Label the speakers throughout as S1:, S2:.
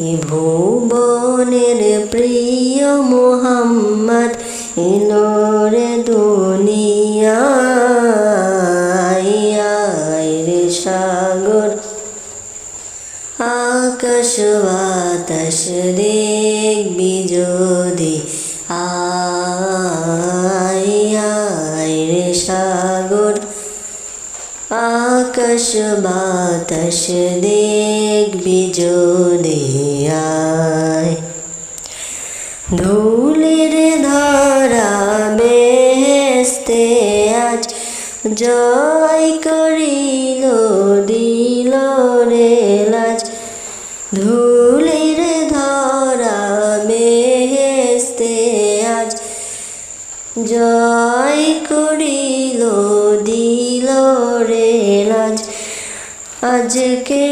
S1: ত্রিভুবনের প্রিয় মোহাম্মদ এলো রে দুনিয়ায়, আয় রে সাগর আকাশ বাতাস দেখবি যদি, আয় আয় রে সাগর আকাশ বাতাস দেখবি যদি, আয়। ধুলির ধরা বেহেশতে আজ জয় করিল দিল রে লাজ, ধুলির ধরা বেহেশতে আজ জয় করিল দিল রে লাজ। আজকে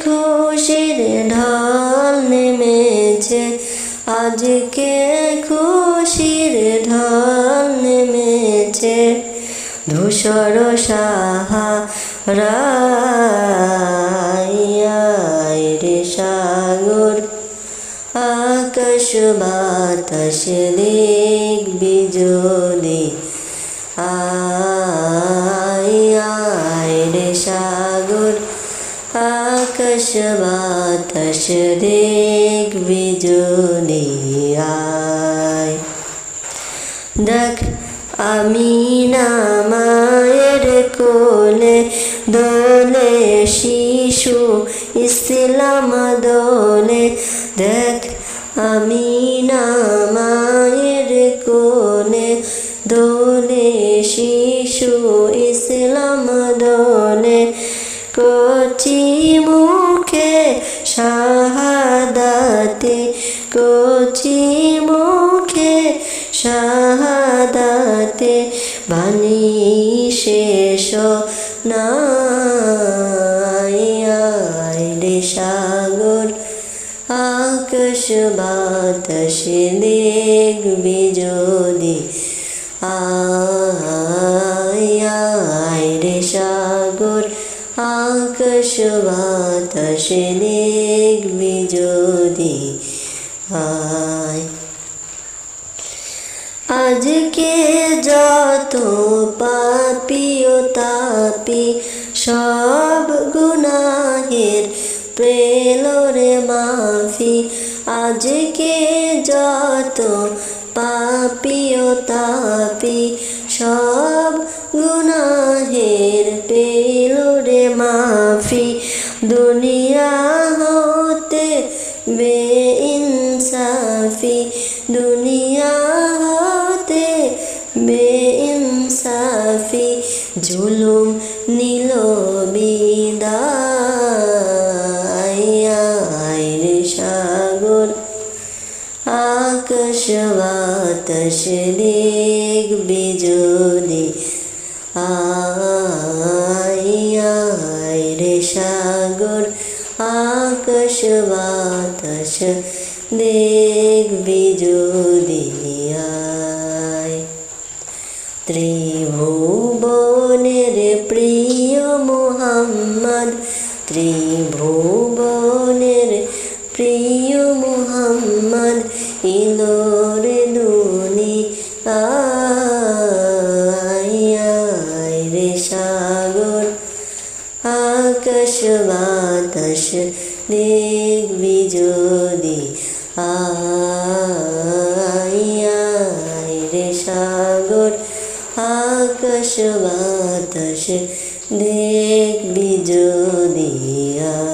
S1: খুশির ঢল নেমেছে, আজকে খুশির ঢল নেমেছে, ধূসর সাহারায়, আয় রে সাগর আকাশ বাতাস দেখবি যদি, আয় আয় রে সাগর আকাশ বাতাস দেখবি যদি, আয়। দেখ আমিনা মায়ের কোলে দোলে শিশু ইসলাম দোলে, দেখ আমিনা মায়ের কোলে দোলে শিশু ইসলাম দোলে, কচি মুখে শাহাদাতে, কচি মুখে শাহাদাতে বাণী শেষ নাই, আয় রে সাগর আকাশ বাতাস দেখবি যদি, আয় আয় রে সাগর আকাশ বাতাস দেখবি যদি, আয়। আজকে যত পাপী ও তাপী সব গুনাহের পেল রে মাফি, আজকে যত পাপী ও তাপী সব গুনাহের পেল রে মাফি, দুনিয়া হতে বেইনসাফি, দুনিয়া হতে বেইনসাফি, জুলুম নিল বিদায়, আয় রে সাগর আকাশ বাতাস দেখবি যদি, আয় আয় রে সাগর আকাশ বাতাস দেখবি যদি, আয়। ত্রিভুবনের প্রিয় মোহাম্মদ, ত্রিভুবনের প্রিয় মোহাম্মদ এলো রে দুনিয়ায়, আয় রে সাগর আকাশ বাতাস দেখবি যদি, আয় আয় রে সাগর আকাশ বাতাস দেখবি যদি, আয়।